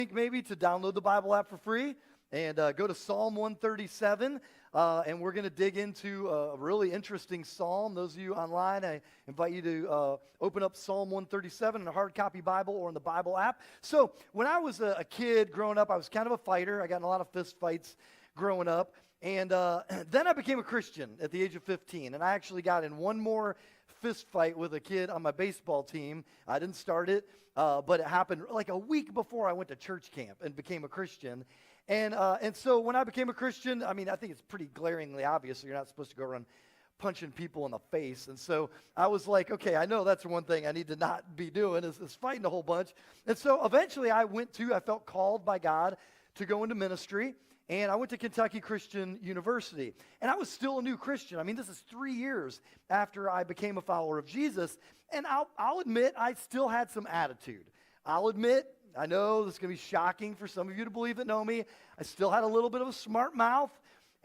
Link maybe to download the Bible app for free and go to Psalm 137, and we're going to dig into a really interesting psalm. Those of you online, I invite you to open up Psalm 137 in a hard copy Bible or in the Bible app. So when I was a kid growing up, I was kind of a fighter. I got in a lot of fist fights growing up. And then I became a Christian at the age of 15, and I actually got in one more fist fight with a kid on my baseball team. I didn't start it, but it happened like a week before I went to church camp and became a Christian. And so when I became a Christian, I mean, I think it's pretty glaringly obvious so you're not supposed to go around punching people in the face. And so I was like, okay, I know that's one thing I need to not be doing is fighting a whole bunch. And so eventually I felt called by God to go into ministry. And I went to Kentucky Christian University. And I was still a new Christian. I mean, this is 3 years after I became a follower of Jesus. And I'll admit, I still had some attitude. I'll admit, I know this is going to be shocking for some of you to believe that know me. I still had a little bit of a smart mouth.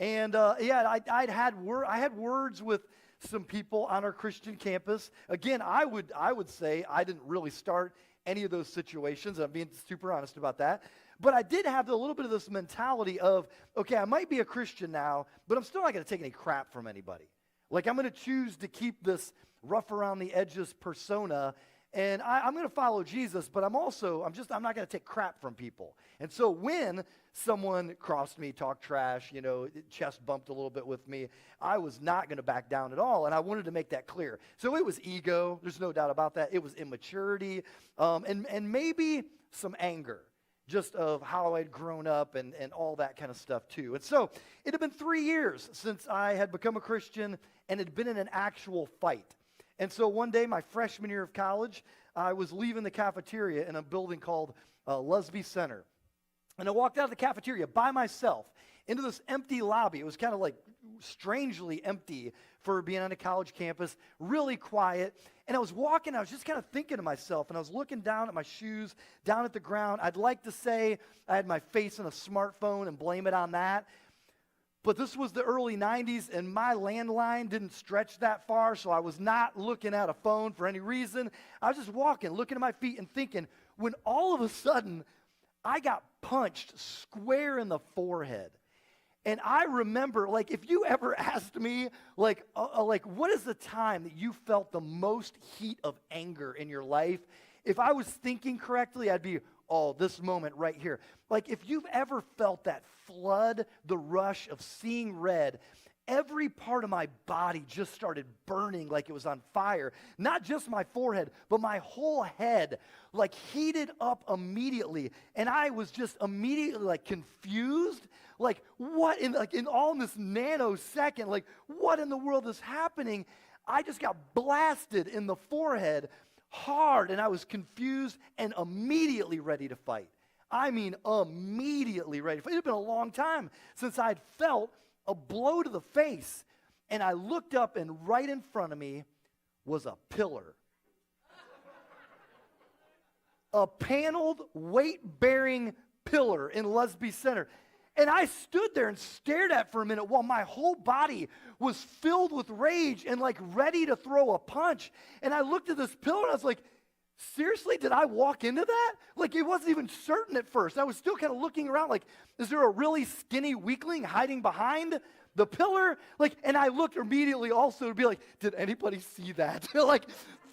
And I had words with some people on our Christian campus. Again, I would say I didn't really start any of those situations. I'm being super honest about that. But I did have a little bit of this mentality of, okay, I might be a Christian now, but I'm still not going to take any crap from anybody. Like, I'm going to choose to keep this rough around the edges persona, and I'm going to follow Jesus, but I'm not going to take crap from people. And so when someone crossed me, talked trash, chest bumped a little bit with me, I was not going to back down at all, and I wanted to make that clear. So it was ego, there's no doubt about that. It was immaturity, and maybe some anger, just of how I'd grown up and all that kind of stuff too. And so it had been 3 years since I had become a Christian and had been in an actual fight. And so one day, my freshman year of college, I was leaving the cafeteria in a building called Lusby Center. And I walked out of the cafeteria by myself into this empty lobby. It was kind of like strangely empty for being on a college campus, really quiet. And I was walking, I was just kind of thinking to myself, and I was looking down at my shoes, down at the ground. I'd like to say I had my face in a smartphone and blame it on that. But this was the early 90s, and my landline didn't stretch that far, so I was not looking at a phone for any reason. I was just walking, looking at my feet and thinking, when all of a sudden, I got punched square in the forehead. And I remember, like, if you ever asked me, like, what is the time that you felt the most heat of anger in your life? If I was thinking correctly, I'd be, this moment right here. Like, if you've ever felt that flood, the rush of seeing red, every part of my body just started burning like it was on fire. Not just my forehead, but my whole head, like, heated up immediately. And I was just immediately, like, confused. Like, what in all in this nanosecond, like, what in the world is happening? I just got blasted in the forehead hard, and I was confused and immediately ready to fight. I mean, immediately ready to fight. It had been a long time since I'd felt a blow to the face, and I looked up, and right in front of me was a pillar. A paneled, weight-bearing pillar in Lusby Center. And I stood there and stared at it for a minute while my whole body was filled with rage and like ready to throw a punch. And I looked at this pillar and I was like, seriously, did I walk into that? Like, it wasn't even certain at first. I was still kind of looking around like, is there a really skinny weakling hiding behind the pillar? Like, and I looked immediately also to be like, did anybody see that? Like,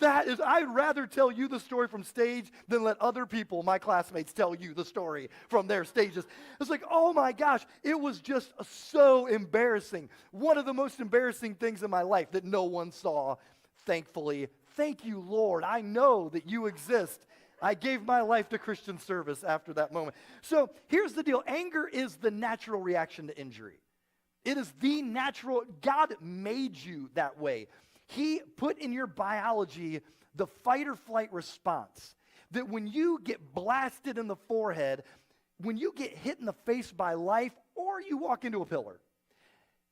I'd rather tell you the story from stage than let other people, my classmates, tell you the story from their stages. It's like, oh my gosh, it was just so embarrassing. One of the most embarrassing things in my life that no one saw, thankfully. Thank you, Lord. I know that you exist. I gave my life to Christian service after that moment. So here's the deal. Anger is the natural reaction to injury. It is the natural, God made you that way. He put in your biology the fight or flight response. That when you get blasted in the forehead, when you get hit in the face by life, or you walk into a pillar,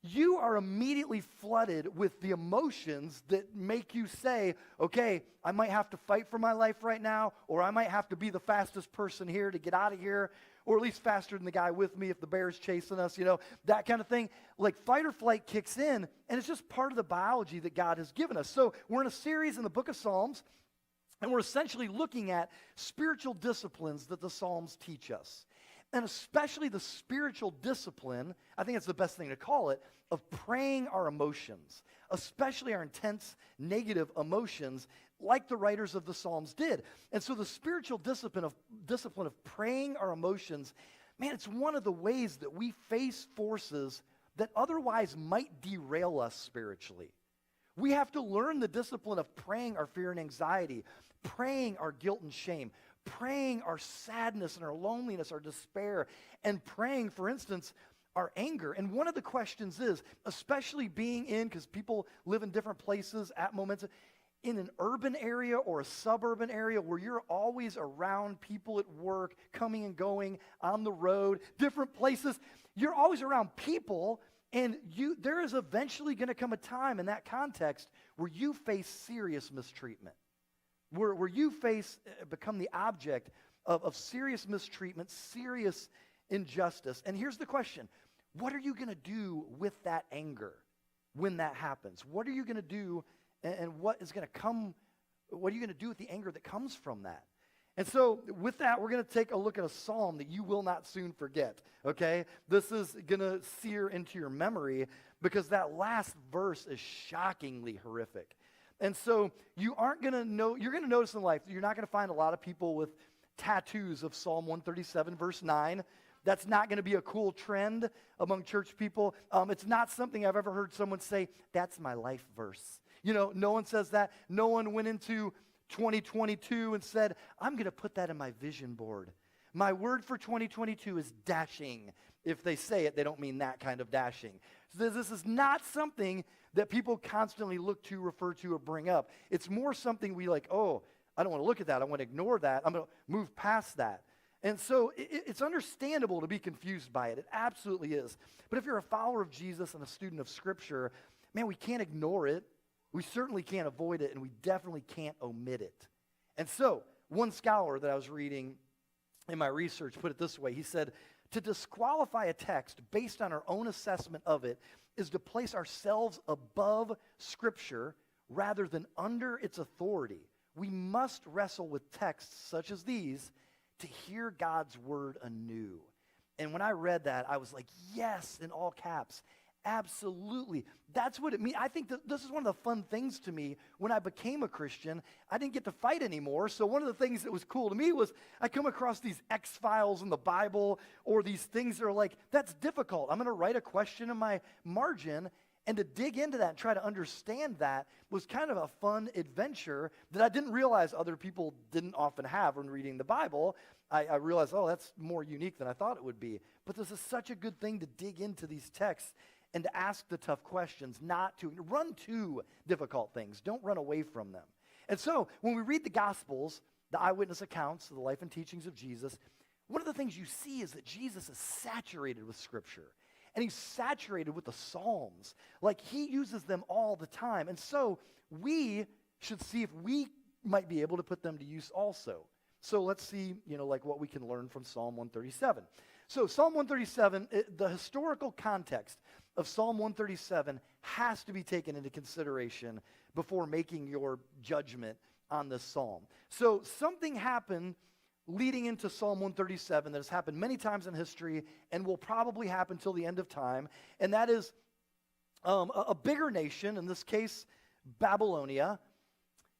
you are immediately flooded with the emotions that make you say, okay, I might have to fight for my life right now, or I might have to be the fastest person here to get out of here, or at least faster than the guy with me if the bear's chasing us, that kind of thing. Like, fight or flight kicks in, and it's just part of the biology that God has given us. So we're in a series in the book of Psalms, And we're essentially looking at spiritual disciplines that the Psalms teach us. And especially the spiritual discipline, I think that's the best thing to call it, of praying our emotions, especially our intense negative emotions, like the writers of the Psalms did. And so the spiritual discipline of praying our emotions, man, it's one of the ways that we face forces that otherwise might derail us spiritually. We have to learn the discipline of praying our fear and anxiety, praying our guilt and shame, praying our sadness and our loneliness, our despair, and praying, for instance, our anger. And one of the questions is, especially being in, because people live in different places at moments, in an urban area or a suburban area where you're always around people at work, coming and going, on the road, different places, you're always around people, and there is eventually going to come a time in that context where you face serious mistreatment, where you become the object of serious mistreatment, serious injustice. And here's the question: what are you going to do with that anger when that happens? What are you going to do, and what is going to come? What are you going to do with the anger that comes from that? And so with that, we're going to take a look at a psalm that you will not soon forget, okay? This is going to sear into your memory because that last verse is shockingly horrific. And so you're going to notice in life that you're not going to find a lot of people with tattoos of Psalm 137, verse 9. That's not going to be a cool trend among church people. It's not something I've ever heard someone say, that's my life verse. You know, no one says that. No one went into 2022 and said, I'm going to put that in my vision board. My word for 2022 is dashing. If they say it, they don't mean that kind of dashing. So this is not something that people constantly look to, refer to, or bring up. It's more something we like, oh, I don't want to look at that. I want to ignore that. I'm going to move past that. And so it's understandable to be confused by it. It absolutely is. But if you're a follower of Jesus and a student of Scripture, man, we can't ignore it. We certainly can't avoid it, and we definitely can't omit it. And so, one scholar that I was reading in my research put it this way. He said, to disqualify a text based on our own assessment of it is to place ourselves above Scripture rather than under its authority. We must wrestle with texts such as these to hear God's word anew. And when I read that, I was like, yes, in all caps. Absolutely. That's what it means. I think that this is one of the fun things to me. When I became a Christian, I didn't get to fight anymore. So one of the things that was cool to me was I come across these X-Files in the Bible or these things that are like, that's difficult. I'm going to write a question in my margin, and to dig into that and try to understand that was kind of a fun adventure that I didn't realize other people didn't often have when reading the Bible. I realized, oh, that's more unique than I thought it would be. But this is such a good thing to dig into these texts and to ask the tough questions, not to run to difficult things. Don't run away from them. And so when we read the Gospels, the eyewitness accounts of the life and teachings of Jesus, one of the things you see is that Jesus is saturated with Scripture. And he's saturated with the Psalms. Like, he uses them all the time. And so we should see if we might be able to put them to use also. So let's see, like what we can learn from Psalm 137. So Psalm 137, the historical context of Psalm 137 has to be taken into consideration before making your judgment on this psalm. So something happened leading into Psalm 137 that has happened many times in history and will probably happen till the end of time, and that is a bigger nation, in this case Babylonia,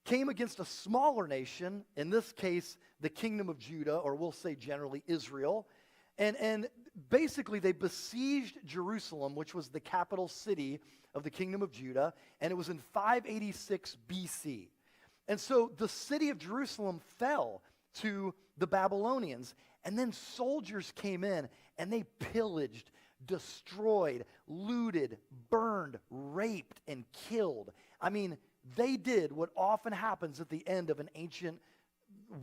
came against a smaller nation, in this case the kingdom of Judah, or we'll say generally Israel, and basically they besieged Jerusalem, which was the capital city of the kingdom of Judah, and it was in 586 BC. And so the city of Jerusalem fell to the Babylonians, and then soldiers came in and they pillaged, destroyed, looted, burned, raped, and killed. I mean, they did what often happens at the end of an ancient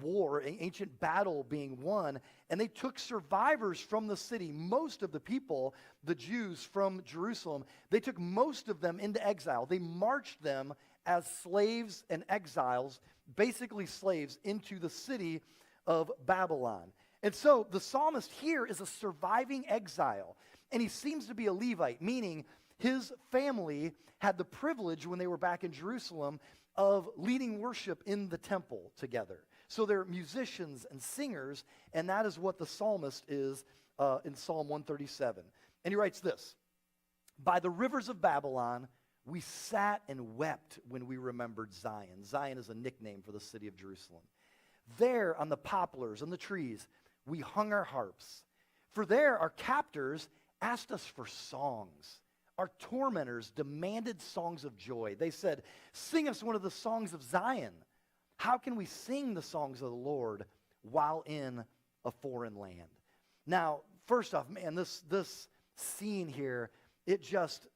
war, an ancient battle being won, and they took survivors from the city, most of the people, the Jews from Jerusalem, they took most of them into exile. They marched them as slaves and exiles, basically slaves, into the city of Babylon. And so the psalmist here is a surviving exile, and he seems to be a Levite, meaning his family had the privilege when they were back in Jerusalem of leading worship in the temple together. So they're musicians and singers, and that is what the psalmist is in Psalm 137. And he writes this: "By the rivers of Babylon, we sat and wept when we remembered Zion." Zion is a nickname for the city of Jerusalem. "There on the poplars and the trees, we hung our harps. For there our captors asked us for songs. Our tormentors demanded songs of joy. They said, 'Sing us one of the songs of Zion.' How can we sing the songs of the Lord while in a foreign land?" Now, first off, man, this scene here, it just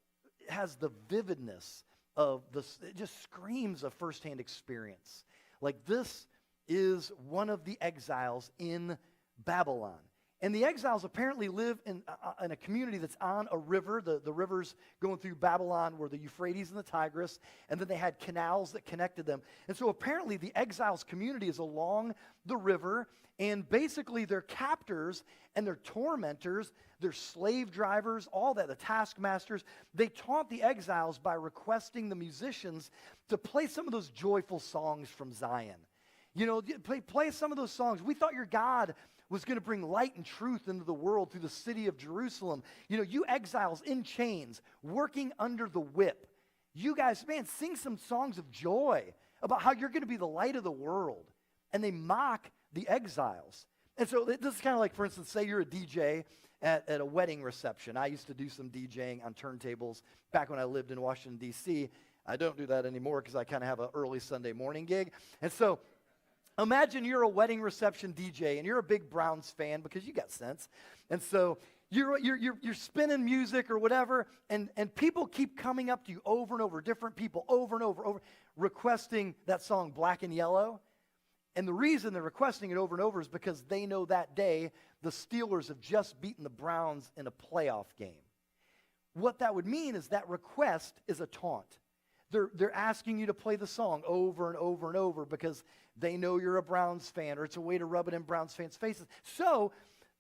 has the vividness of this. It just screams of firsthand experience. Like, this is one of the exiles in Babylon. And the exiles apparently live in a community that's on a river. The rivers going through Babylon were the Euphrates and the Tigris, and then they had canals that connected them. And so apparently the exiles community is along the river, and basically their captors and their tormentors, their slave drivers, all that, the taskmasters, they taunt the exiles by requesting the musicians to play some of those joyful songs from Zion. You know, play some of those songs. "We thought your God was going to bring light and truth into the world through the city of Jerusalem. You know, you exiles in chains, working under the whip. You guys, man, sing some songs of joy about how you're going to be the light of the world." And they mock the exiles. And so this is kind of like, for instance, say you're a DJ at a wedding reception. I used to do some DJing on turntables back when I lived in Washington, D.C. I don't do that anymore because I kind of have an early Sunday morning gig. And so imagine you're a wedding reception DJ, and you're a big Browns fan because you got sense. And so you're spinning music or whatever, and people keep coming up to you over and over, different people over and over, requesting that song Black and Yellow. And the reason they're requesting it over and over is because they know that day the Steelers have just beaten the Browns in a playoff game. What that would mean is that request is a taunt. They're asking you to play the song over and over and over because they know you're a Browns fan, or it's a way to rub it in Browns fans' faces. So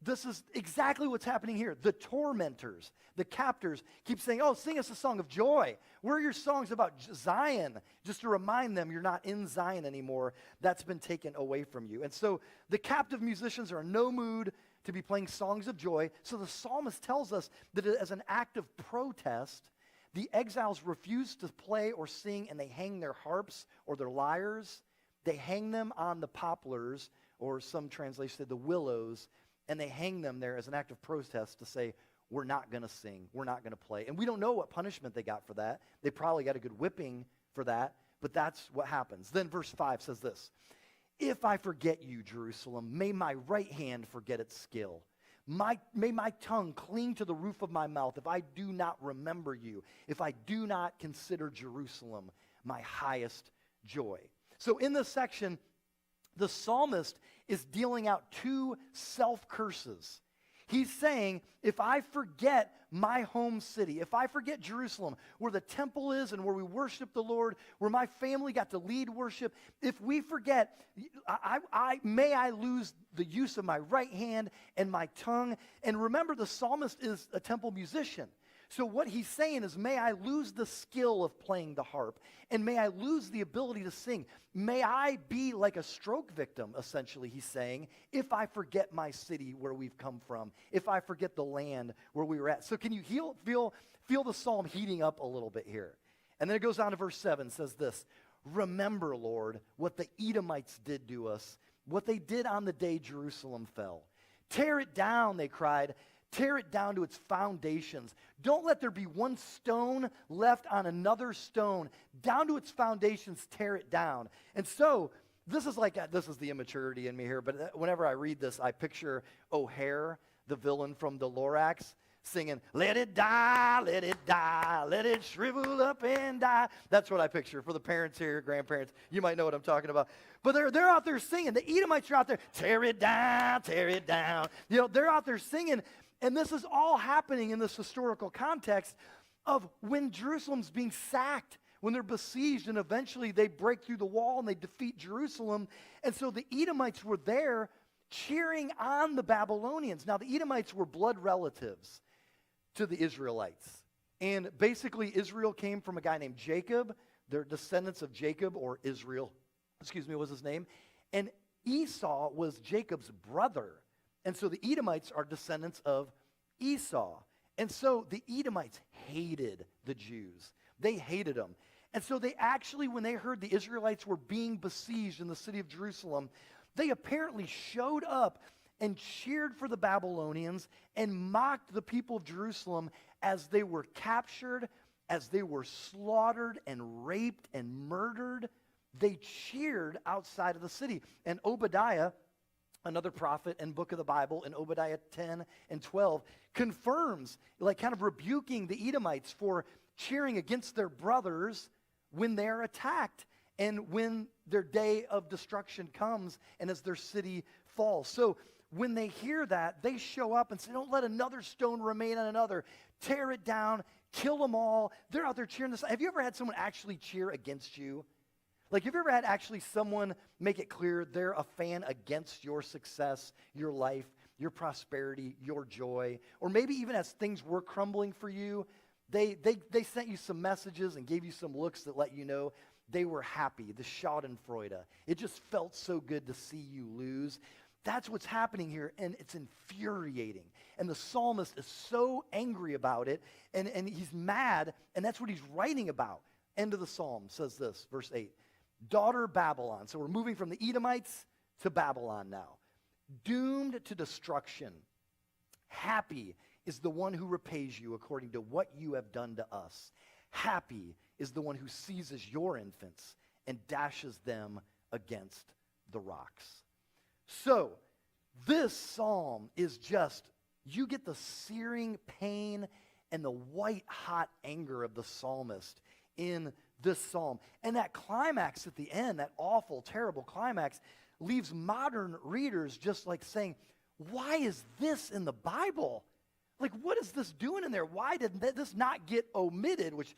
this is exactly what's happening here. The tormentors, the captors, keep saying, "Oh, sing us a song of joy. Where are your songs about Zion?" Just to remind them you're not in Zion anymore. That's been taken away from you. And so the captive musicians are in no mood to be playing songs of joy. So the psalmist tells us that as an act of protest, the exiles refuse to play or sing, and they hang their harps or their lyres. They hang them on the poplars, or some translations say the willows, and they hang them there as an act of protest to say, "We're not going to sing, we're not going to play." And we don't know what punishment they got for that. They probably got a good whipping for that, but that's what happens. Then verse 5 says this: "If I forget you, Jerusalem, may my right hand forget its skill. May my tongue cling to the roof of my mouth if I do not remember you, if I do not consider Jerusalem my highest joy." So in this section, the psalmist is dealing out two self-curses. He's saying, if I forget my home city, if I forget Jerusalem, where the temple is and where we worship the Lord, where my family got to lead worship, if we forget, may I lose the use of my right hand and my tongue. And remember, the psalmist is a temple musician. So what he's saying is, may I lose the skill of playing the harp, and may I lose the ability to sing. May I be like a stroke victim, essentially, he's saying, if I forget my city where we've come from, if I forget the land where we were at. So can you feel the psalm heating up a little bit here? And then it goes on to verse 7, says this: "Remember, Lord, what the Edomites did to us, what they did on the day Jerusalem fell. Tear it down," they cried. "Tear it down to its foundations. Don't let there be one stone left on another stone. Down to its foundations, tear it down." And so, this is the immaturity in me here, but whenever I read this, I picture O'Hare, the villain from the Lorax, singing, "Let it die, let it shrivel up and die." That's what I picture. For the parents here, grandparents, you might know what I'm talking about. But they're out there singing. The Edomites are out there, "Tear it down, tear it down." You know, they're out there singing. And this is all happening in this historical context of when Jerusalem's being sacked, when they're besieged, and eventually they break through the wall and they defeat Jerusalem. And so the Edomites were there cheering on the Babylonians. Now, the Edomites were blood relatives to the Israelites. And basically, Israel came from a guy named Jacob. They're descendants of Jacob, or Israel, was his name. And Esau was Jacob's brother. And so the Edomites are descendants of Esau. And so the Edomites hated the Jews. They hated them. And so they actually, when they heard the Israelites were being besieged in the city of Jerusalem, they apparently showed up and cheered for the Babylonians and mocked the people of Jerusalem as they were captured, as they were slaughtered and raped and murdered. They cheered outside of the city. And Obadiah, another prophet and book of the Bible, in Obadiah 10 and 12, confirms, like kind of rebuking the Edomites for cheering against their brothers when they're attacked and when their day of destruction comes and as their city falls. So when they hear that, they show up and say, don't let another stone remain on another. Tear it down, kill them all. They're out there cheering this. Have you ever had someone actually cheer against you? Like, have you ever had actually someone make it clear they're a fan against your success, your life, your prosperity, your joy? Or maybe even as things were crumbling for you, they sent you some messages and gave you some looks that let you know they were happy, the schadenfreude. It just felt so good to see you lose. That's what's happening here, and it's infuriating. And the psalmist is so angry about it, and he's mad, and that's what he's writing about. End of the psalm says this, verse 8. Daughter Babylon. So we're moving from the Edomites to Babylon now. Doomed to destruction. Happy is the one who repays you according to what you have done to us. Happy is the one who seizes your infants and dashes them against the rocks. So this psalm is just, you get the searing pain and the white-hot anger of the psalmist in this psalm. And that climax at the end, that awful, terrible climax, leaves modern readers just like saying, why is this in the Bible? Like, what is this doing in there? Why did this not get omitted? Which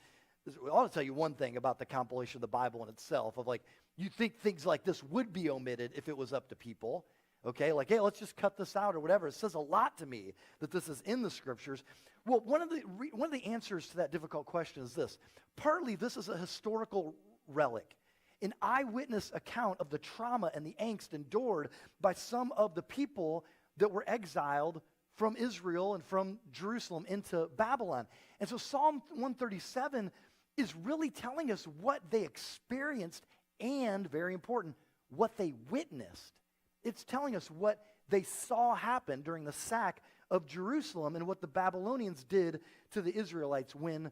ought to tell you one thing about the compilation of the Bible in itself, of like, you think things like this would be omitted if it was up to people. Okay, like, hey, let's just cut this out or whatever. It says a lot to me that this is in the scriptures. Well, one of the answers to that difficult question is this. Partly, this is a historical relic, an eyewitness account of the trauma and the angst endured by some of the people that were exiled from Israel and from Jerusalem into Babylon. And so Psalm 137 is really telling us what they experienced and, very important, what they witnessed. It's telling us what they saw happen during the sack of Jerusalem and what the Babylonians did to the Israelites when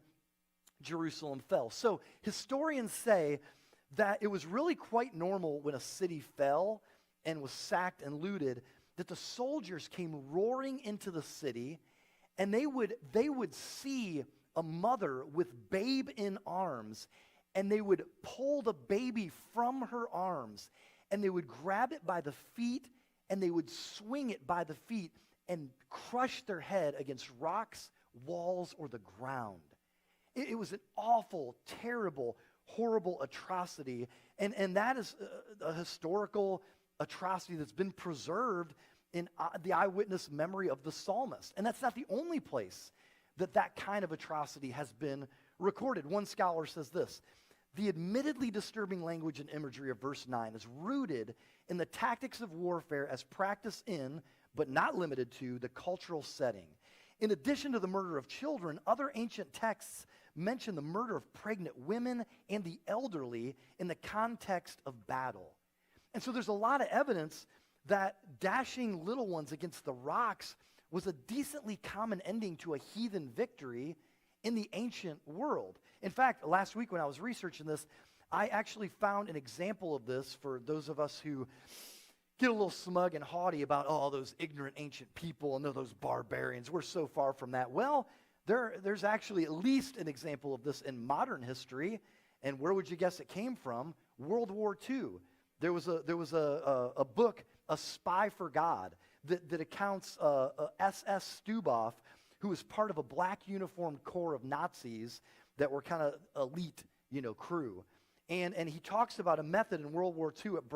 Jerusalem fell. So historians say that it was really quite normal when a city fell and was sacked and looted, that the soldiers came roaring into the city, and they would see a mother with babe in arms, and they would pull the baby from her arms, and they would grab it by the feet, and they would swing it by the feet and crush their head against rocks, walls, or the ground. It was an awful, terrible, horrible atrocity, and that is a historical atrocity that's been preserved in the eyewitness memory of the psalmist. And that's not the only place that kind of atrocity has been recorded. One scholar says this: the admittedly disturbing language and imagery of verse 9 is rooted in the tactics of warfare as practiced in, but not limited to, the cultural setting. In addition to the murder of children, other ancient texts mention the murder of pregnant women and the elderly in the context of battle. And so there's a lot of evidence that dashing little ones against the rocks was a decently common ending to a heathen victory in the ancient world. In fact, last week when I was researching this, I actually found an example of this for those of us who get a little smug and haughty about, oh, those ignorant ancient people and those barbarians. We're so far from that. Well, there's actually at least an example of this in modern history. And where would you guess it came from? World War II. There was a book, A Spy for God, that accounts SS Stuboff, who was part of a black uniformed corps of Nazis that were kind of elite, crew. And he talks about a method in World War II at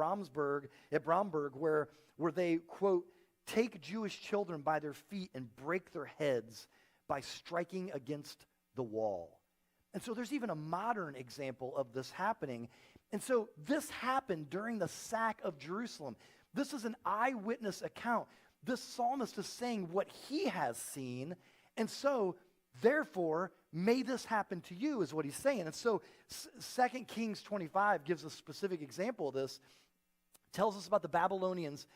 Bromberg, where they, quote, take Jewish children by their feet and break their heads by striking against the wall. And so there's even a modern example of this happening. And so this happened during the sack of Jerusalem. This is an eyewitness account. This psalmist is saying what he has seen. And so, therefore, may this happen to you, is what he's saying. And so 2 Kings 25 gives a specific example of this. Tells us about the Babylonians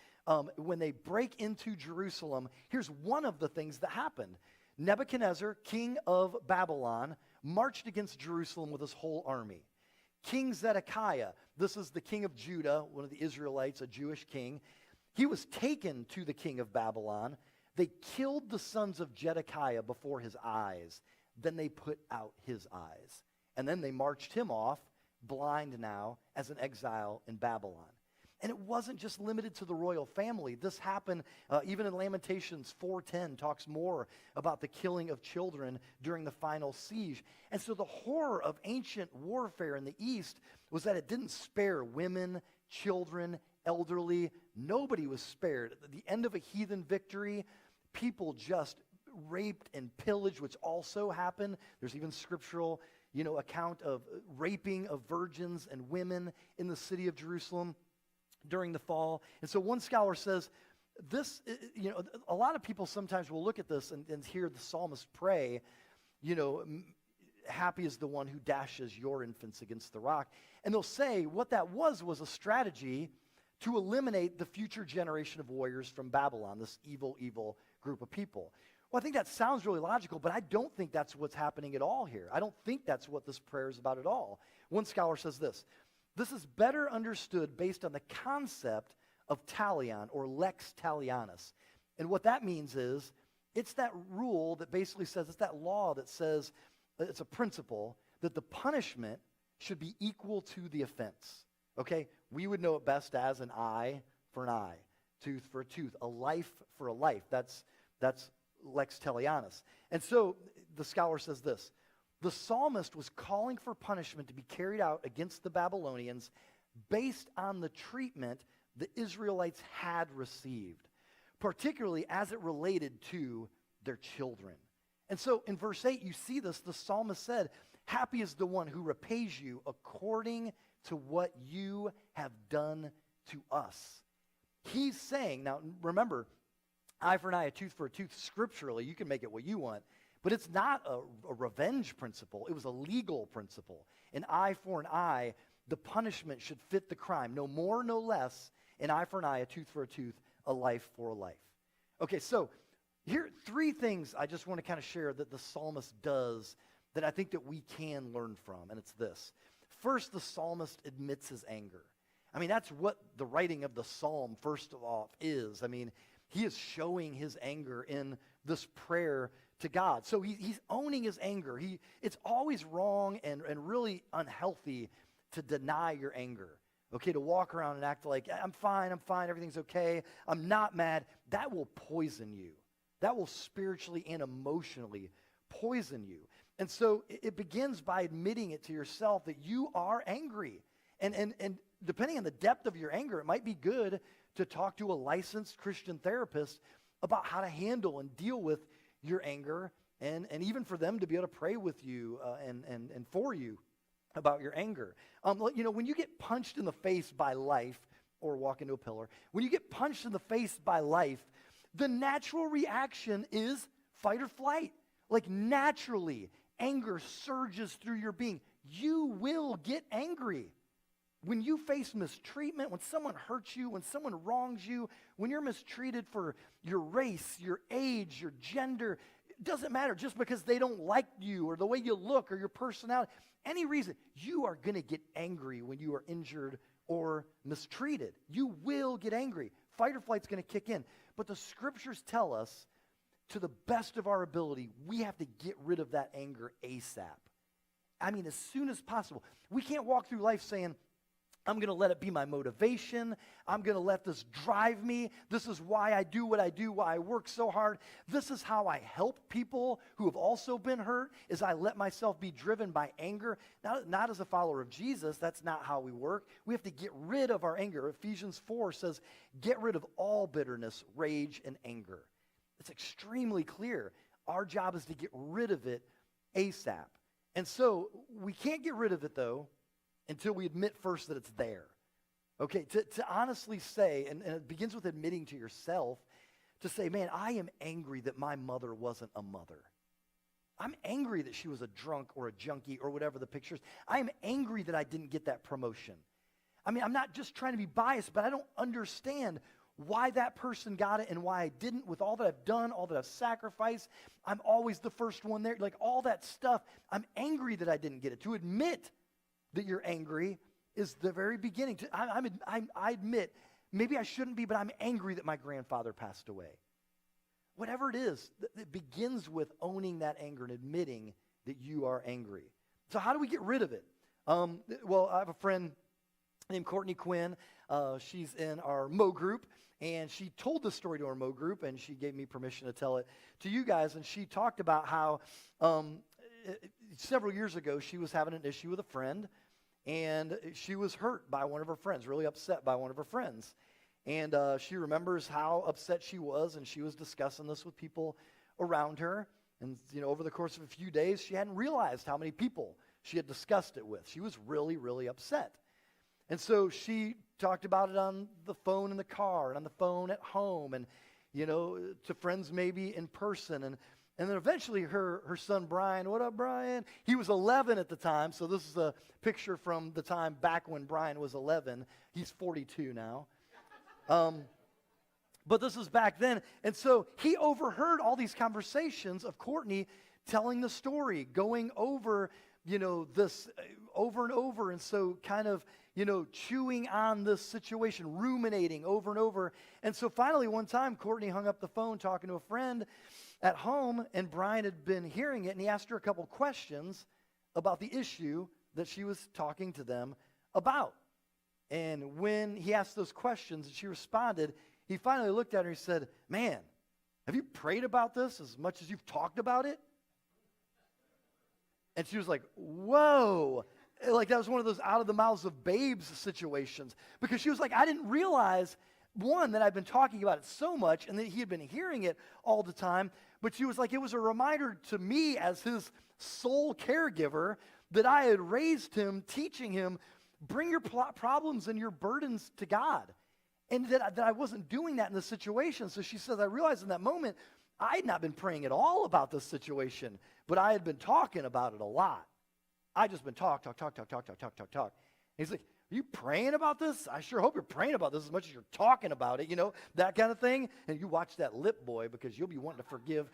when they break into Jerusalem. Here's one of the things that happened. Nebuchadnezzar, king of Babylon, marched against Jerusalem with his whole army. King Zedekiah, this is the king of Judah, one of the Israelites, a Jewish king. He was taken to the king of Babylon. They killed the sons of Zedekiah before his eyes. Then they put out his eyes. And then they marched him off, blind now, as an exile in Babylon. And it wasn't just limited to the royal family. This happened even in Lamentations 4:10 talks more about the killing of children during the final siege. And so the horror of ancient warfare in the East was that it didn't spare women, children, elderly. Nobody was spared. At the end of a heathen victory, people just raped and pillaged, which also happened. There's even scriptural, account of raping of virgins and women in the city of Jerusalem during the fall. And so one scholar says, this, a lot of people sometimes will look at this and hear the psalmist pray, happy is the one who dashes your infants against the rock. And they'll say what that was a strategy to eliminate the future generation of warriors from Babylon, this evil, evil group of people. Well, I think that sounds really logical, but I don't think that's what's happening at all here. I don't think that's what this prayer is about at all. One scholar says this is better understood based on the concept of talion or lex talionis. And what that means is it's that rule that basically says, it's that law that says, it's a principle that the punishment should be equal to the offense. Okay? We would know it best as an eye for an eye, tooth for a tooth, a life for a life. That's lex talionis. And so the scholar says this: the psalmist was calling for punishment to be carried out against the Babylonians based on the treatment the Israelites had received, particularly as it related to their children. And so in verse 8, you see this. The psalmist said, happy is the one who repays you according to what you have done to us. He's saying, now remember, eye for an eye, a tooth for a tooth, scripturally, you can make it what you want, but it's not a revenge principle. It was a legal principle. An eye for an eye, the punishment should fit the crime. No more, no less. An eye for an eye, a tooth for a tooth, a life for a life. Okay, so here are three things I just want to kind of share that the psalmist does that I think that we can learn from, and it's this. First, the psalmist admits his anger. I mean, that's what the writing of the psalm, first of all, is. I mean, he is showing his anger in this prayer to God. So he's owning his anger. It's always wrong and really unhealthy to deny your anger. Okay, to walk around and act like, I'm fine, everything's okay, I'm not mad. That will poison you. That will spiritually and emotionally poison you. And so it begins by admitting it to yourself that you are angry. And depending on the depth of your anger, it might be good to talk to a licensed Christian therapist about how to handle and deal with your anger, and even for them to be able to pray with you and for you about your anger. When you get punched in the face by life, or walk into a pillar, when you get punched in the face by life, the natural reaction is fight or flight. Like naturally, anger surges through your being. You will get angry. When you face mistreatment, when someone hurts you, when someone wrongs you, when you're mistreated for your race, your age, your gender, it doesn't matter, just because they don't like you or the way you look or your personality, any reason, you are going to get angry when you are injured or mistreated. You will get angry. Fight or flight's going to kick in. But the scriptures tell us, to the best of our ability, we have to get rid of that anger ASAP. I mean, as soon as possible. We can't walk through life saying, I'm going to let it be my motivation. I'm going to let this drive me. This is why I do what I do, why I work so hard. This is how I help people who have also been hurt, is I let myself be driven by anger. Not as a follower of Jesus. That's not how we work. We have to get rid of our anger. Ephesians 4 says, get rid of all bitterness, rage, and anger. It's extremely clear. Our job is to get rid of it ASAP. And so we can't get rid of it, though, until we admit first that it's there. Okay, to honestly say, and it begins with admitting to yourself, to say, man, I am angry that my mother wasn't a mother. I'm angry that she was a drunk or a junkie or whatever the picture is. I am angry that I didn't get that promotion. I mean, I'm not just trying to be biased, but I don't understand why that person got it and why I didn't. With all that I've done, all that I've sacrificed, I'm always the first one there. Like all that stuff, I'm angry that I didn't get it. To admit that you're angry is the very beginning. I admit, maybe I shouldn't be, but I'm angry that my grandfather passed away. Whatever it is, it begins with owning that anger and admitting that you are angry. So how do we get rid of it? Well, I have a friend named Courtney Quinn. She's in our Mo group, and she told this story to our Mo group, and she gave me permission to tell it to you guys. And she talked about how several years ago she was having an issue with a friend, and she was hurt by one of her friends, really upset by one of her friends. And she remembers how upset she was, and she was discussing this with people around her. And, over the course of a few days, she hadn't realized how many people she had discussed it with. She was really, really upset. And so she talked about it on the phone in the car and on the phone at home and, to friends maybe in person. And then eventually her son, Brian, what up, Brian? He was 11 at the time, so this is a picture from the time back when Brian was 11. He's 42 now. But this is back then. And so he overheard all these conversations of Courtney telling the story, going over, this over and over. And so kind of, chewing on this situation, ruminating over and over. And so finally one time Courtney hung up the phone talking to a friend at home, and Brian had been hearing it, and he asked her a couple questions about the issue that she was talking to them about. And when he asked those questions and she responded, he finally looked at her and he said, man, have you prayed about this as much as you've talked about it? And she was like, whoa. Like that was one of those out of the mouths of babes situations. Because she was like, I didn't realize, one, that I'd been talking about it so much and that he had been hearing it all the time. But she was like, it was a reminder to me as his sole caregiver that I had raised him, teaching him, bring your problems and your burdens to God. And that I wasn't doing that in this situation. So she says, I realized in that moment, I had not been praying at all about this situation, but I had been talking about it a lot. I just been talk. And he's like, are you praying about this? I sure hope you're praying about this as much as you're talking about it, that kind of thing. And you watch that lip, boy, because you'll be wanting to forgive,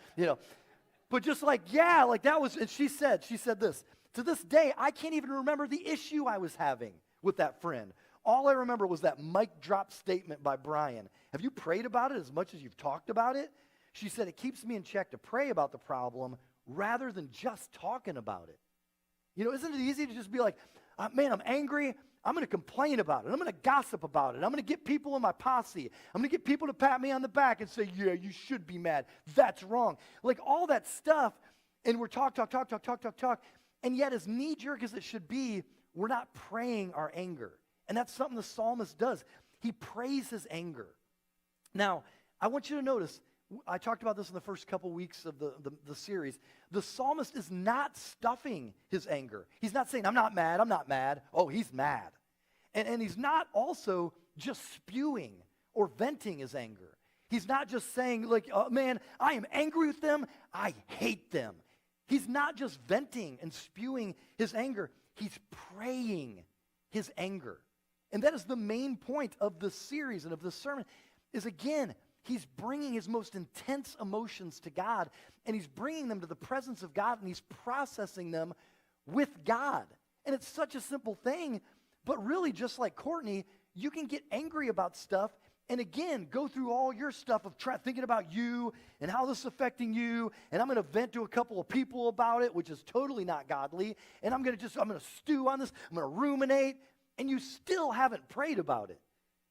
But just like, yeah, like that was, and she said this, to this day, I can't even remember the issue I was having with that friend. All I remember was that mic drop statement by Brian. Have you prayed about it as much as you've talked about it? She said, it keeps me in check to pray about the problem rather than just talking about it. Isn't it easy to just be like, man, I'm angry. I'm going to complain about it. I'm going to gossip about it. I'm going to get people in my posse. I'm going to get people to pat me on the back and say, yeah, you should be mad. That's wrong. Like all that stuff, and we're talk. And yet as knee-jerk as it should be, we're not praying our anger. And that's something the psalmist does. He prays his anger. Now, I want you to notice, I talked about this in the first couple weeks of the series. The psalmist is not stuffing his anger. He's not saying, I'm not mad. Oh, he's mad. And he's not also just spewing or venting his anger. He's not just saying, like, oh, man, I am angry with them. I hate them. He's not just venting and spewing his anger. He's praying his anger. And that is the main point of this series and of this sermon is, again, he's bringing his most intense emotions to God, and he's bringing them to the presence of God, and he's processing them with God. And it's such a simple thing, but really, just like Courtney, you can get angry about stuff and again, go through all your stuff of thinking about you and how this is affecting you, and I'm going to vent to a couple of people about it, which is totally not godly, and I'm going to stew on this, I'm going to ruminate, and you still haven't prayed about it.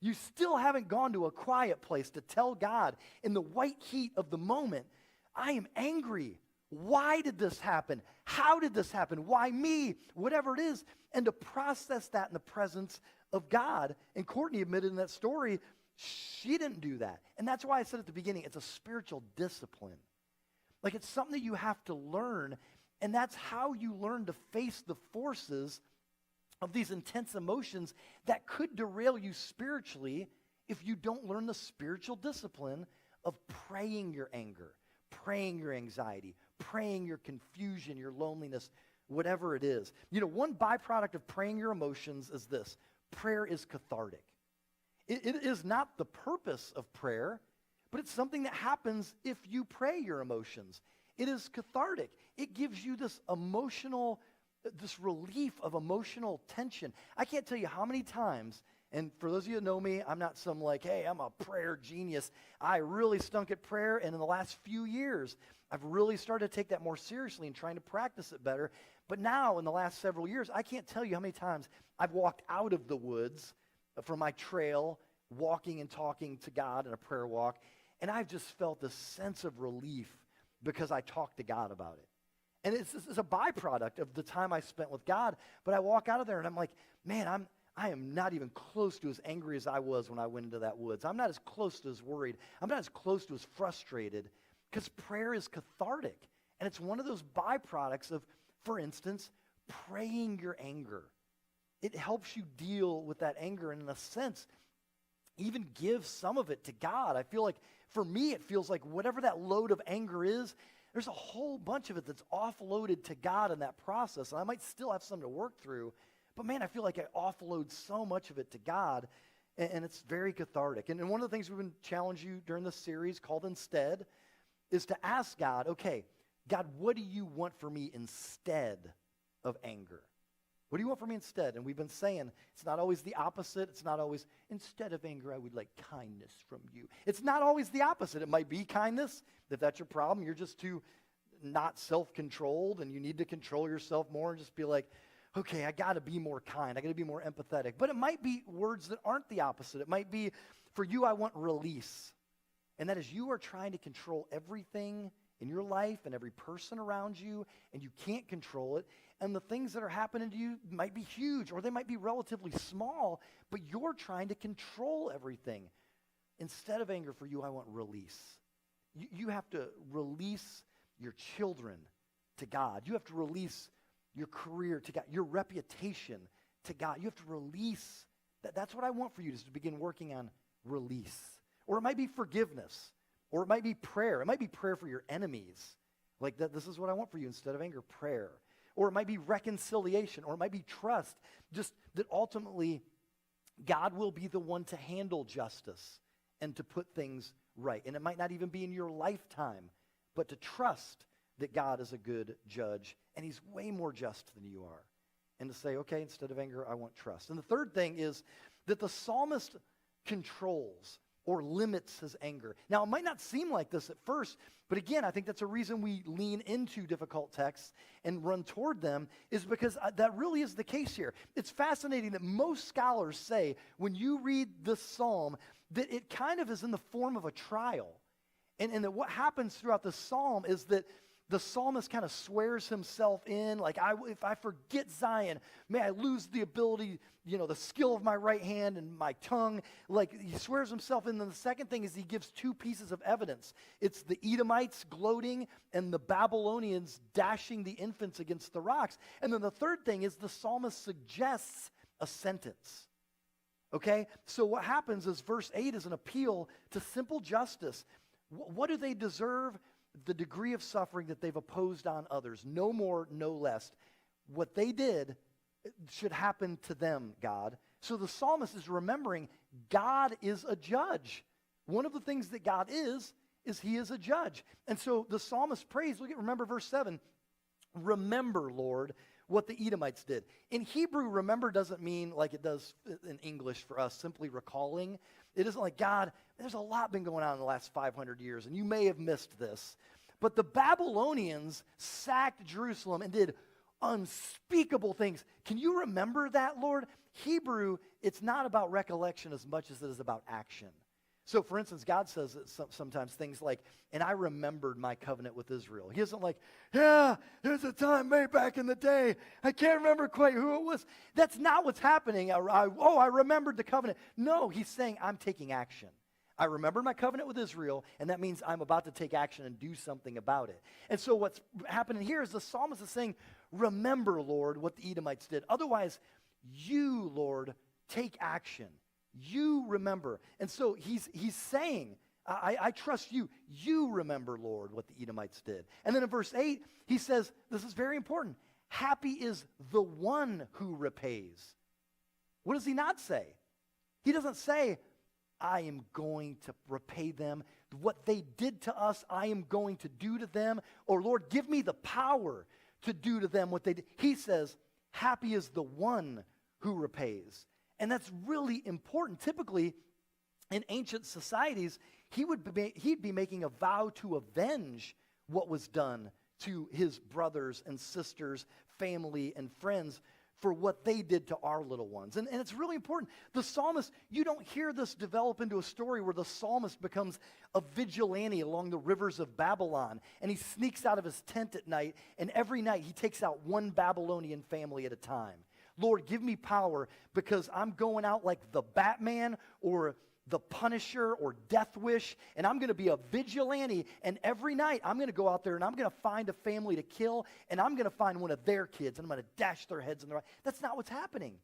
You still haven't gone to a quiet place to tell God in the white heat of the moment, I am angry. Why did this happen? How did this happen? Why me? Whatever it is, and to process that in the presence of God. And Courtney admitted in that story, she didn't do that. And that's why I said at the beginning, it's a spiritual discipline. Like it's something that you have to learn. And that's how you learn to face the forces of these intense emotions that could derail you spiritually if you don't learn the spiritual discipline of praying your anger, praying your anxiety, praying your confusion, your loneliness, whatever it is. You know, one byproduct of praying your emotions is this: prayer is cathartic. It is not the purpose of prayer, but it's something that happens if you pray your emotions. It is cathartic. It gives you this relief of emotional tension. I can't tell you how many times, and for those of you that know me, I'm not some like, hey, I'm a prayer genius. I really stunk at prayer, and in the last few years, I've really started to take that more seriously and trying to practice it better. But now, in the last several years, I can't tell you how many times I've walked out of the woods from my trail, walking and talking to God in a prayer walk, and I've just felt this sense of relief because I talked to God about it. And it's a byproduct of the time I spent with God, but I walk out of there and I'm like, man, I am not even close to as angry as I was when I went into that woods. I'm not as close to as worried. I'm not as close to as frustrated, because prayer is cathartic. And it's one of those byproducts of, for instance, praying your anger. It helps you deal with that anger and, in a sense, even give some of it to God. I feel like, for me, it feels like whatever that load of anger is, there's a whole bunch of it that's offloaded to God in that process. And I might still have some to work through, but man, I feel like I offload so much of it to God, and it's very cathartic. And one of the things we've been challenging you during this series called Instead is to ask God, okay, God, what do you want for me instead of anger? What do you want for me instead? And we've been saying it's not always the opposite. It's not always, instead of anger, I would like kindness from you. It's not always the opposite. It might be kindness. If that's your problem, you're just too not self-controlled and you need to control yourself more and just be like, okay, I got to be more kind. I got to be more empathetic. But it might be words that aren't the opposite. It might be, for you, I want release. And that is, you are trying to control everything in your life and every person around you, and you can't control it. And the things that are happening to you might be huge, or they might be relatively small, but you're trying to control everything. Instead of anger, for you, I want release. You have to release your children to God. You have to release your career to God, your reputation to God. You have to release. That's what I want for you, is to begin working on release. Or it might be forgiveness. Or it might be prayer. It might be prayer for your enemies. Like that, this is what I want for you, instead of anger, prayer. Or it might be reconciliation. Or it might be trust. Just that ultimately God will be the one to handle justice and to put things right. And it might not even be in your lifetime, but to trust that God is a good judge and he's way more just than you are. And to say, okay, instead of anger, I want trust. And the third thing is that the psalmist controls or limits his anger. Now, it might not seem like this at first, but again, I think that's a reason we lean into difficult texts and run toward them, is because that really is the case here. It's fascinating that most scholars say when you read this psalm that it kind of is in the form of a trial. And that what happens throughout the psalm is that the psalmist kind of swears himself in, like, if I forget Zion, may I lose the ability, the skill of my right hand and my tongue. Like, he swears himself in. And the second thing is he gives two pieces of evidence. It's the Edomites gloating and the Babylonians dashing the infants against the rocks. And then the third thing is the psalmist suggests a sentence. Okay? So what happens is verse 8 is an appeal to simple justice. What do they deserve? The degree of suffering that they've opposed on others. No more, no less. What they did should happen to them, God. So the psalmist is remembering God is a judge. One of the things that God is he is a judge. And so the psalmist prays, remember verse 7, remember, Lord, what the Edomites did. In Hebrew, remember doesn't mean like it does in English for us, simply recalling. It isn't like, God, there's a lot been going on in the last 500 years, and you may have missed this. But the Babylonians sacked Jerusalem and did unspeakable things. Can you remember that, Lord? Hebrew, it's not about recollection as much as it is about action. So, for instance, God says sometimes things like, and I remembered my covenant with Israel. He isn't like, yeah, there's a time way back in the day. I can't remember quite who it was. That's not what's happening. I remembered the covenant. No, he's saying, I'm taking action. I remember my covenant with Israel, and that means I'm about to take action and do something about it. And so what's happening here is the psalmist is saying, remember, Lord, what the Edomites did. Otherwise, you, Lord, take action. You remember. And so he's saying, I trust you. You remember, Lord, what the Edomites did. And then in verse 8, he says, this is very important. Happy is the one who repays. What does he not say? He doesn't say, I am going to repay them. What they did to us, I am going to do to them. Or, Lord, give me the power to do to them what they did. He says, happy is the one who repays. And that's really important. Typically, in ancient societies, he'd be making a vow to avenge what was done to his brothers and sisters, family and friends, for what they did to our little ones. And it's really important. The psalmist, you don't hear this develop into a story where the psalmist becomes a vigilante along the rivers of Babylon, and he sneaks out of his tent at night, and every night he takes out one Babylonian family at a time. Lord, give me power because I'm going out like the Batman or the Punisher or Death Wish, and I'm going to be a vigilante, and every night I'm going to go out there and I'm going to find a family to kill, and I'm going to find one of their kids, and I'm going to dash their heads in the right. That's not what's happening.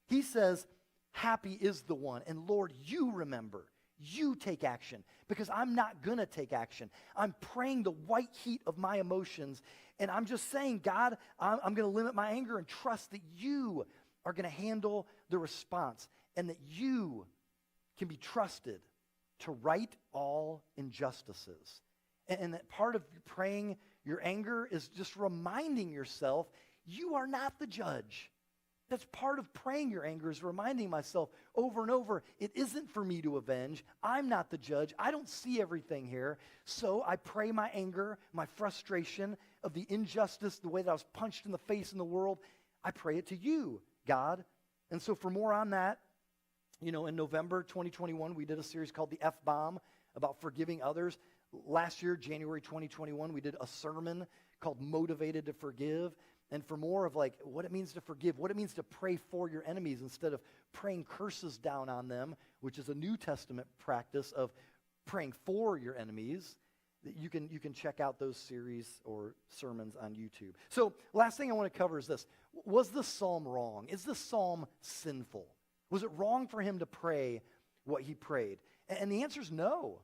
He says, happy is the one, and Lord, you remember. You take action, because I'm not going to take action. I'm praying the white heat of my emotions, and I'm just saying, God, I'm going to limit my anger and trust that you are going to handle the response, and that you can be trusted to right all injustices. And that part of praying your anger is just reminding yourself you are not the judge. That's part of praying your anger, is reminding myself over and over, it isn't for me to avenge. I'm not the judge. I don't see everything here. So I pray my anger, my frustration of the injustice, the way that I was punched in the face in the world, I pray it to you, God. And so for more on that, in November 2021, we did a series called The F-Bomb about forgiving others. Last year, January 2021, we did a sermon called Motivated to Forgive. And for more of what it means to forgive, what it means to pray for your enemies instead of praying curses down on them, which is a New Testament practice of praying for your enemies, you can check out those series or sermons on YouTube. So last thing I want to cover is this. Was the psalm wrong? Is the psalm sinful? Was it wrong for him to pray what he prayed? And the answer is no.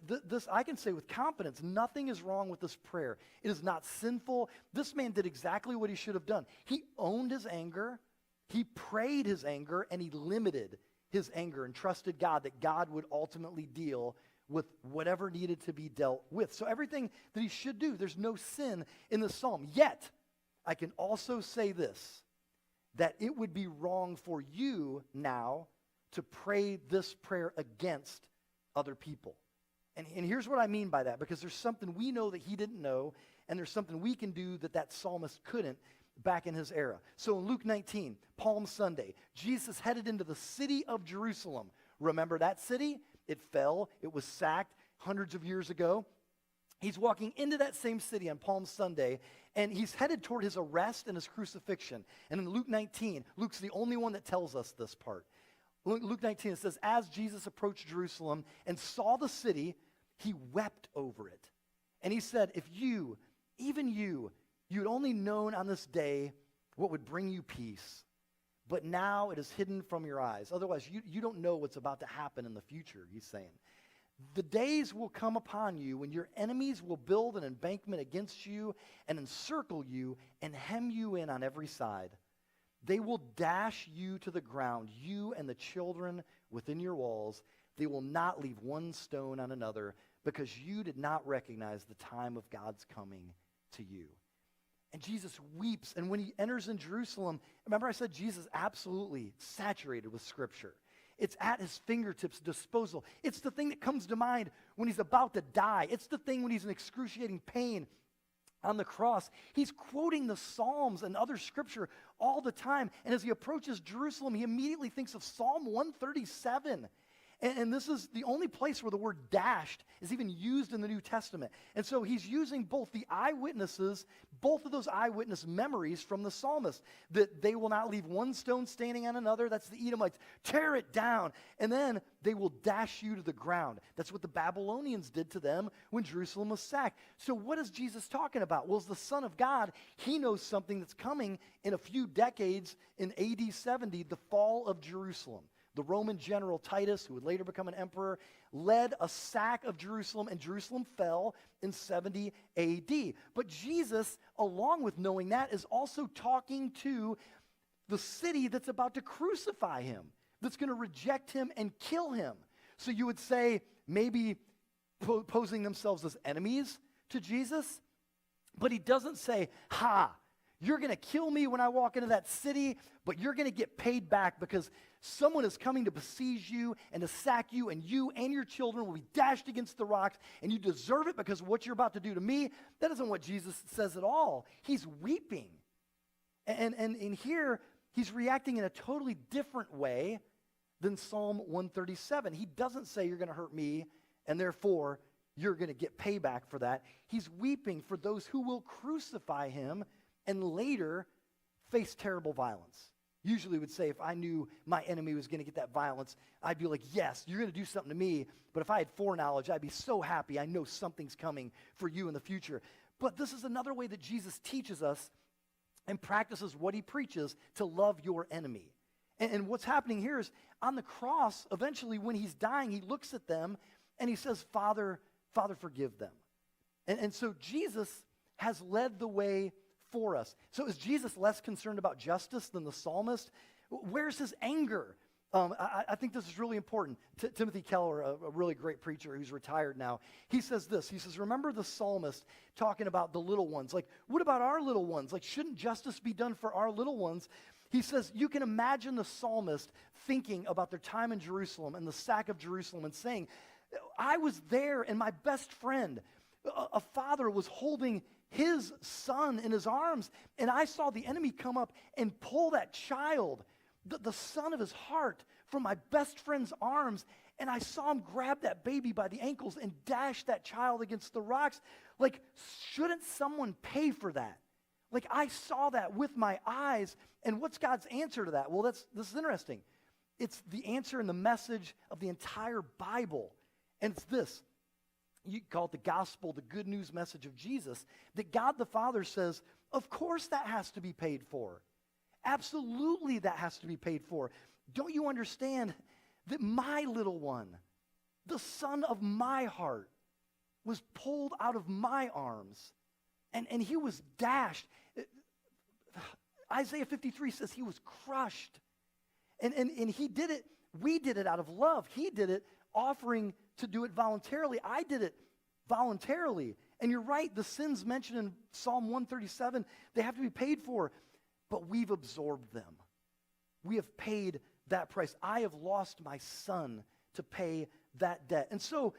This I can say with confidence, nothing is wrong with this prayer. It is not sinful. This man did exactly what he should have done. He owned his anger, he prayed his anger, and he limited his anger and trusted God that God would ultimately deal with whatever needed to be dealt with. So everything that he should do, there's no sin in the psalm. Yet, I can also say this, that it would be wrong for you now to pray this prayer against other people. And here's what I mean by that, because there's something we know that he didn't know, and there's something we can do that psalmist couldn't back in his era. So in Luke 19, Palm Sunday, Jesus headed into the city of Jerusalem. Remember that city? It fell. It was sacked hundreds of years ago. He's walking into that same city on Palm Sunday, and he's headed toward his arrest and his crucifixion. And in Luke 19, Luke's the only one that tells us this part. Luke 19, it says, as Jesus approached Jerusalem and saw the city, he wept over it. And he said, if you, even you, you'd only known on this day what would bring you peace, but now it is hidden from your eyes. Otherwise, you don't know what's about to happen in the future, he's saying. The days will come upon you when your enemies will build an embankment against you and encircle you and hem you in on every side. They will dash you to the ground, you and the children within your walls. They will not leave one stone on another, because you did not recognize the time of God's coming to you. And Jesus weeps, and when he enters in Jerusalem, remember I said Jesus absolutely saturated with Scripture. It's at his fingertips' disposal. It's the thing that comes to mind when he's about to die. It's the thing when he's in excruciating pain on the cross. He's quoting the Psalms and other Scripture all the time. And as he approaches Jerusalem, he immediately thinks of Psalm 137. And this is the only place where the word dashed is even used in the New Testament. And so he's using both the eyewitnesses, both of those eyewitness memories from the psalmist, that they will not leave one stone standing on another. That's the Edomites. Tear it down. And then they will dash you to the ground. That's what the Babylonians did to them when Jerusalem was sacked. So what is Jesus talking about? Well, as the Son of God, he knows something that's coming in a few decades in AD 70, the fall of Jerusalem. The Roman general Titus, who would later become an emperor, led a sack of Jerusalem, and Jerusalem fell in 70 AD. But Jesus, along with knowing that, is also talking to the city that's about to crucify him, that's going to reject him and kill him. So you would say, maybe posing themselves as enemies to Jesus, but he doesn't say, you're going to kill me when I walk into that city, but you're going to get paid back because someone is coming to besiege you and to sack you and your children will be dashed against the rocks, and you deserve it because of what you're about to do to me. That isn't what Jesus says at all. He's weeping. And in here, he's reacting in a totally different way than Psalm 137. He doesn't say, you're going to hurt me, and therefore you're going to get payback for that. He's weeping for those who will crucify him and later face terrible violence. Usually would say, if I knew my enemy was going to get that violence, I'd be like, yes, you're going to do something to me. But if I had foreknowledge, I'd be so happy. I know something's coming for you in the future. But this is another way that Jesus teaches us and practices what he preaches, to love your enemy. And what's happening here is on the cross, eventually when he's dying, he looks at them and he says, Father, forgive them. And so Jesus has led the way for us. So is Jesus less concerned about justice than the psalmist? Where's his anger? I think this is really important. Timothy Keller, a really great preacher who's retired now, he says this. He says, remember the psalmist talking about the little ones. Like, what about our little ones? Like, shouldn't justice be done for our little ones? He says, you can imagine the psalmist thinking about their time in Jerusalem and the sack of Jerusalem and saying, I was there and my best friend, a father, was holding his son in his arms, and I saw the enemy come up and pull that child, the son of his heart, from my best friend's arms, and I saw him grab that baby by the ankles and dash that child against the rocks. Like, shouldn't someone pay for that? Like, I saw that with my eyes, and what's God's answer to that? Well, this is interesting. It's the answer and the message of the entire Bible, and it's this. You call it the gospel, the good news message of Jesus, that God the Father says, of course that has to be paid for. Absolutely that has to be paid for. Don't you understand that my little one, the son of my heart, was pulled out of my arms, and he was dashed. Isaiah 53 says he was crushed. And he did it, we did it out of love. He did it offering to do it voluntarily. I did it voluntarily. And you're right, the sins mentioned in Psalm 137, they have to be paid for, but we've absorbed them. We have paid that price. I have lost my son to pay that debt. And so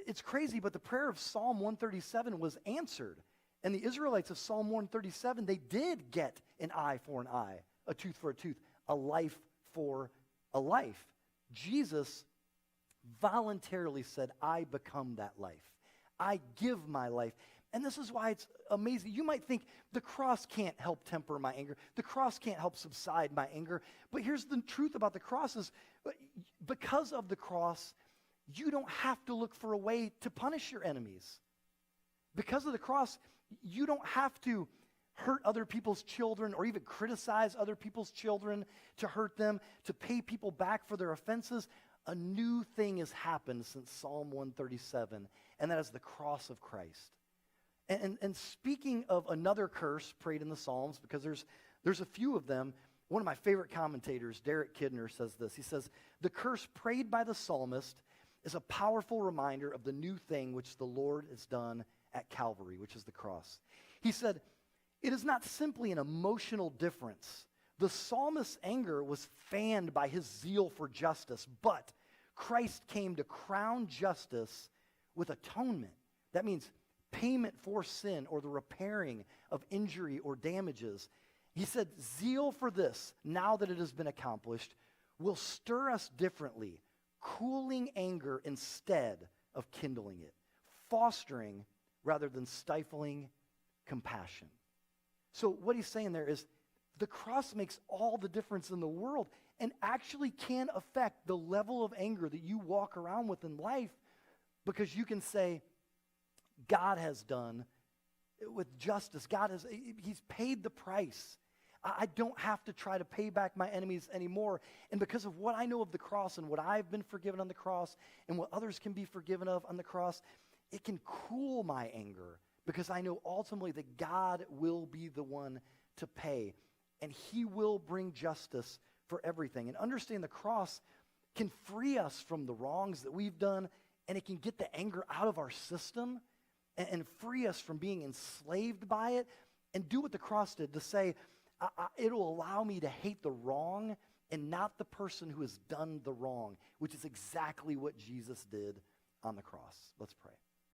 it's crazy, but the prayer of Psalm 137 was answered. And the Israelites of Psalm 137, they did get an eye for an eye, a tooth for a tooth, a life for a life. Jesus voluntarily said, I become that life. I give my life. And this is why it's amazing. You might think the cross can't help temper my anger. The cross can't help subside my anger. But here's the truth about the cross is, because of the cross, you don't have to look for a way to punish your enemies. Because of the cross, you don't have to hurt other people's children or even criticize other people's children to hurt them, to pay people back for their offenses. A new thing has happened since Psalm 137, and that is the cross of Christ. And speaking of another curse prayed in the Psalms, because there's a few of them, one of my favorite commentators, Derek Kidner, says this. He says, the curse prayed by the psalmist is a powerful reminder of the new thing which the Lord has done at Calvary, which is the cross. He said, it is not simply an emotional difference. The psalmist's anger was fanned by his zeal for justice, but Christ came to crown justice with atonement. That means payment for sin or the repairing of injury or damages. He said, zeal for this, now that it has been accomplished, will stir us differently, cooling anger instead of kindling it, fostering rather than stifling compassion. So what he's saying there is the cross makes all the difference in the world and actually can affect the level of anger that you walk around with in life, because you can say, God has done with justice. He's paid the price. I don't have to try to pay back my enemies anymore. And because of what I know of the cross and what I've been forgiven on the cross and what others can be forgiven of on the cross, it can cool my anger because I know ultimately that God will be the one to pay, and he will bring justice for everything. And understand the cross can free us from the wrongs that we've done, and it can get the anger out of our system and free us from being enslaved by it, and do what the cross did to say, it'll allow me to hate the wrong and not the person who has done the wrong, which is exactly what Jesus did on the cross. Let's pray.